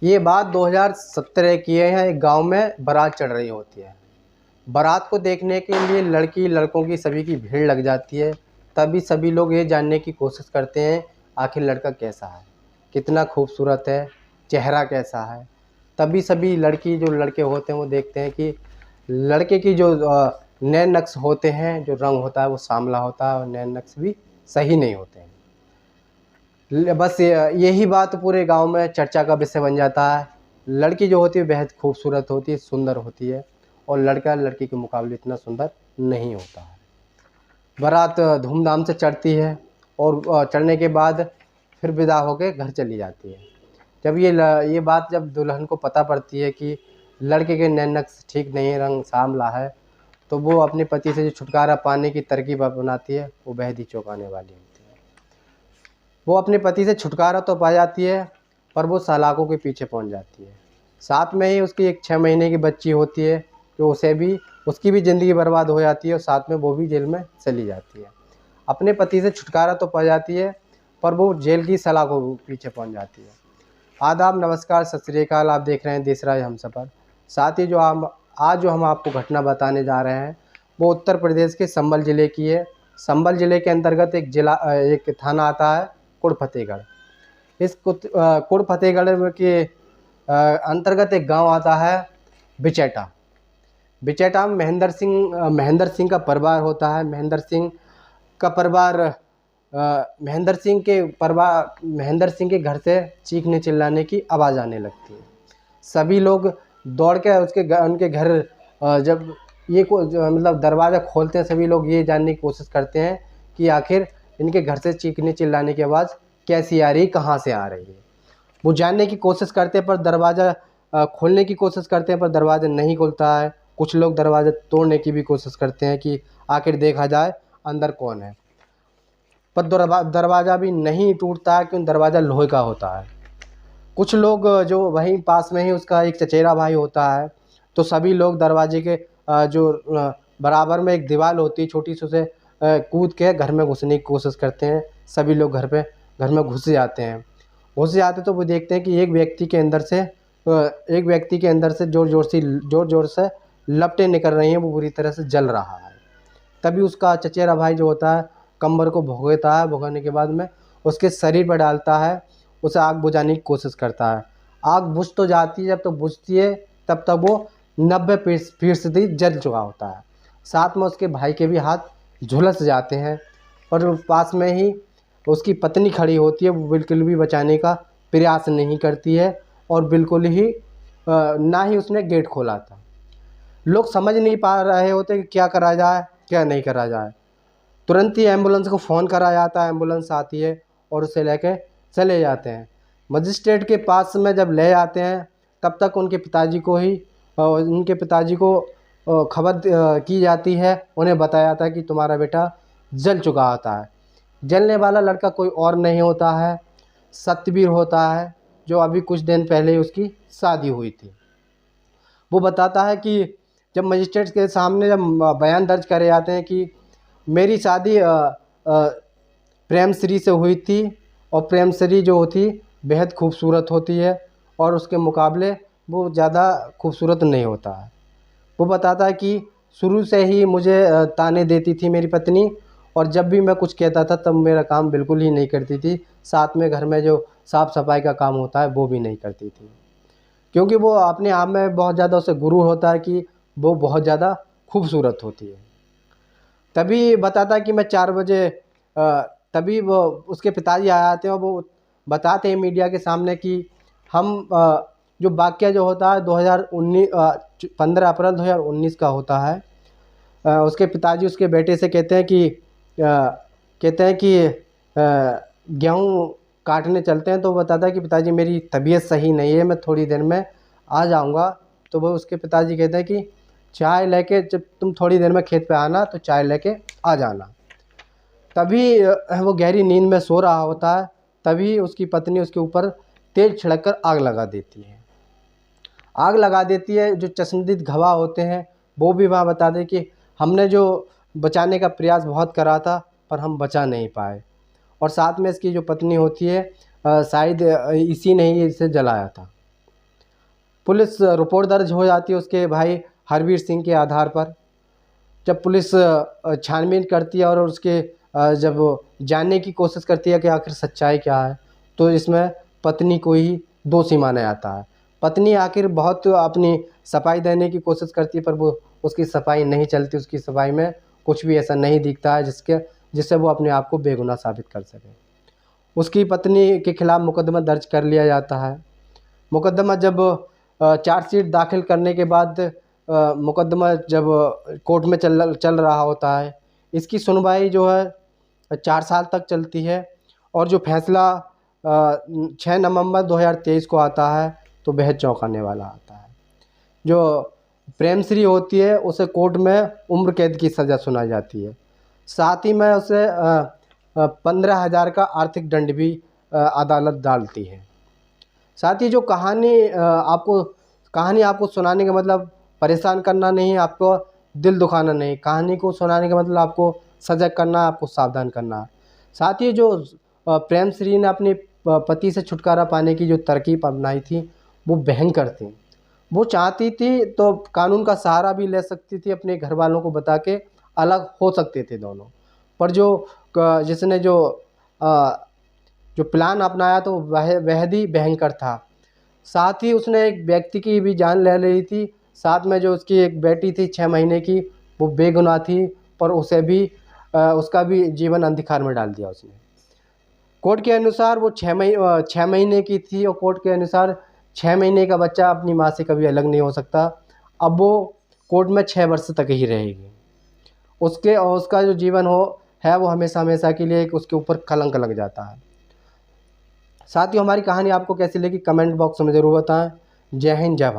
ये बात 2017 की है। एक गांव में बारात चढ़ रही होती है। बारात को देखने के लिए लड़की लड़कों की सभी की भीड़ लग जाती है। तभी सभी लोग ये जानने की कोशिश करते हैं आखिर लड़का कैसा है, कितना खूबसूरत है, चेहरा कैसा है। तभी सभी लड़की जो लड़के होते हैं वो देखते हैं कि लड़के की जो नैन नक्श होते हैं, जो रंग होता है वो सांवला होता है और नैन नक्श भी सही नहीं होते हैं। बस यही बात पूरे गांव में चर्चा का विषय बन जाता है। लड़की जो होती है बेहद खूबसूरत होती है, सुंदर होती है, और लड़का लड़की के मुकाबले इतना सुंदर नहीं होता है। बारात धूमधाम से चढ़ती है और चढ़ने के बाद फिर विदा होकर घर चली जाती है। जब ये बात जब दुल्हन को पता पड़ती है कि लड़के के नैन नक्श ठीक नहीं है, रंग सांवला है, तो वो अपने पति से जो छुटकारा पाने की तरकीब अपनाती है वो बेहद ही चौंकाने वाली होती है। वो अपने पति से छुटकारा तो पा जाती है, पर वो सलाखों के पीछे पहुंच जाती है। साथ में ही उसकी एक 6 महीने की बच्ची होती है, जो उसकी भी ज़िंदगी बर्बाद हो जाती है और साथ में वो भी जेल में चली जाती है। अपने पति से छुटकारा तो पा जाती है, पर वो जेल की सलाखों के पीछे पहुंच जाती है। आदाब, नमस्कार, सत श्री अकाल। आप देख रहे हैं देशराज हमसफ़र। साथ ही आज जो हम आपको घटना बताने जा रहे हैं वो उत्तर प्रदेश के संभल ज़िले की है। संभल ज़िले के अंतर्गत एक थाना आता है कुड़ फतेहगढ़। इस कुड़ फतेहगढ़ के अंतर्गत एक गांव आता है बिचैटा। बिचैटा में महेंद्र सिंह का परिवार होता है। महेंद्र सिंह के घर से चीखने चिल्लाने की आवाज़ आने लगती है। सभी लोग दौड़ के उनके घर जब मतलब दरवाज़ा खोलते हैं, सभी लोग ये जानने की कोशिश करते हैं कि आखिर इनके घर से चीखने चिल्लाने की आवाज़ कैसी आ रही, कहाँ से आ रही है। वो जानने की कोशिश करते हैं, पर दरवाज़ा खोलने की कोशिश करते हैं, पर दरवाज़ा नहीं खुलता है। कुछ लोग दरवाज़ा तोड़ने की भी कोशिश करते हैं कि आखिर देखा जाए अंदर कौन है, पर दरवाज़ा भी नहीं टूटता है, क्योंकि दरवाज़ा लोहे का होता है। कुछ लोग जो वहीं पास में ही उसका एक चचेरा भाई होता है, तो सभी लोग दरवाजे के बराबर में एक दीवार होती है छोटी सी, उसे कूद के घर में घुसने की कोशिश करते हैं। सभी लोग घर में घुस जाते हैं। तो वो देखते हैं कि एक व्यक्ति के अंदर से जोर जोर से लपटें निकल रही हैं, वो बुरी तरह से जल रहा है। तभी उसका चचेरा भाई जो होता है कमर को भोगता है। भोगने के बाद में उसके शरीर पर डालता है, उसे आग बुझाने की कोशिश करता है। आग बुझ तो जाती है, जब तक बुझती है तब तक वो 90% जल चुका होता है। साथ में उसके भाई के भी हाथ झुलस जाते हैं, और पास में ही उसकी पत्नी खड़ी होती है। वो बिल्कुल भी बचाने का प्रयास नहीं करती है, और बिल्कुल ही ना ही उसने गेट खोला था। लोग समझ नहीं पा रहे होते कि क्या करा जाए, क्या नहीं करा जाए। तुरंत ही एम्बुलेंस को फ़ोन करा जाता है। एम्बुलेंस आती है और उसे लेके चले जाते हैं। मजिस्ट्रेट के पास में जब ले जाते हैं, तब तक उनके पिताजी को खबर की जाती है। उन्हें बताया जाता है कि तुम्हारा बेटा जल चुका होता है। जलने वाला लड़का कोई और नहीं होता है, सत्यवीर होता है, जो अभी कुछ दिन पहले ही उसकी शादी हुई थी। वो बताता है कि जब मजिस्ट्रेट के सामने जब बयान दर्ज करे जाते हैं कि मेरी शादी प्रेम श्री से हुई थी, और प्रेम श्री जो होती बेहद खूबसूरत होती है, और उसके मुकाबले वो ज़्यादा खूबसूरत नहीं होता है। वो बताता है कि शुरू से ही मुझे ताने देती थी मेरी पत्नी, और जब भी मैं कुछ कहता था तब मेरा काम बिल्कुल ही नहीं करती थी। साथ में घर में जो साफ़ सफाई का काम होता है वो भी नहीं करती थी, क्योंकि वो अपने आप में बहुत ज़्यादा उसे गुरूर होता है कि वो बहुत ज़्यादा खूबसूरत होती है। तभी बताता है कि मैं 4 बजे तभी वो उसके पिताजी आ जाते हैं, और वो बताते हैं मीडिया के सामने कि हम जो वाक़या जो होता है 15 अप्रैल 2019 का होता है। उसके पिताजी उसके बेटे से कहते हैं कि गेहूँ काटने चलते हैं। तो वो बताता है कि पिताजी मेरी तबीयत सही नहीं है, मैं थोड़ी देर में आ जाऊँगा। तो वो उसके पिताजी कहते हैं कि चाय लेके, जब तुम थोड़ी देर में खेत पे आना तो चाय लेके आ जाना। तभी वो गहरी नींद में सो रहा होता है। तभी उसकी पत्नी उसके ऊपर तेल छिड़क कर आग लगा देती है। जो चश्मदीद गवाह होते हैं वो भी वहाँ बताते हैं कि हमने जो बचाने का प्रयास बहुत करा था, पर हम बचा नहीं पाए। और साथ में इसकी जो पत्नी होती है शायद इसी ने ही इसे जलाया था। पुलिस रिपोर्ट दर्ज हो जाती है उसके भाई हरवीर सिंह के आधार पर। जब पुलिस छानबीन करती है और उसके जब जानने की कोशिश करती है कि आखिर सच्चाई क्या है, तो इसमें पत्नी को ही दोषी माना जाता है। पत्नी आखिर बहुत अपनी सफाई देने की कोशिश करती है, पर वो उसकी सफाई नहीं चलती, उसकी सफाई में कुछ भी ऐसा नहीं दिखता है जिससे वो अपने आप को बेगुनाह साबित कर सके। उसकी पत्नी के खिलाफ़ मुकदमा दर्ज कर लिया जाता है। मुकदमा जब चार्जशीट दाखिल करने के बाद मुकदमा जब कोर्ट में चल रहा होता है, इसकी सुनवाई जो है 4 साल तक चलती है और जो फैसला 6 नवंबर 2023 को आता है तो बेहद चौंकाने वाला आता है। जो प्रेमश्री होती है उसे कोर्ट में उम्र कैद की सज़ा सुनाई जाती है। साथ ही में उसे 15,000 का आर्थिक दंड भी अदालत डालती है। साथ ही जो कहानी आपको सुनाने का मतलब परेशान करना नहीं, आपको दिल दुखाना नहीं, कहानी को सुनाने का मतलब आपको सजग करना, आपको सावधान करना। साथ ही जो प्रेमश्री ने अपने पति से छुटकारा पाने की जो तरकीब अपनाई थी वो भयंकर थी। वो चाहती थी तो कानून का सहारा भी ले सकती थी, अपने घर वालों को बता के अलग हो सकते थे दोनों, पर जिसने जो प्लान अपनाया तो वह बेहद ही भयंकर था। साथ ही उसने एक व्यक्ति की भी जान ले ली थी। साथ में जो उसकी एक बेटी थी 6 महीने की, वो बेगुनाह थी, पर उसका भी जीवन अंधकार में डाल दिया उसने। कोर्ट के अनुसार वो 6 महीने की थी और कोर्ट के अनुसार 6 महीने का बच्चा अपनी माँ से कभी अलग नहीं हो सकता। अब वो कोर्ट में 6 वर्ष तक ही रहेगी। उसका जो जीवन है वो हमेशा हमेशा के लिए उसके ऊपर कलंक लग जाता है। साथ ही हमारी कहानी आपको कैसी लगी कमेंट बॉक्स में ज़रूर बताएं। जय हिंद, जय भारत।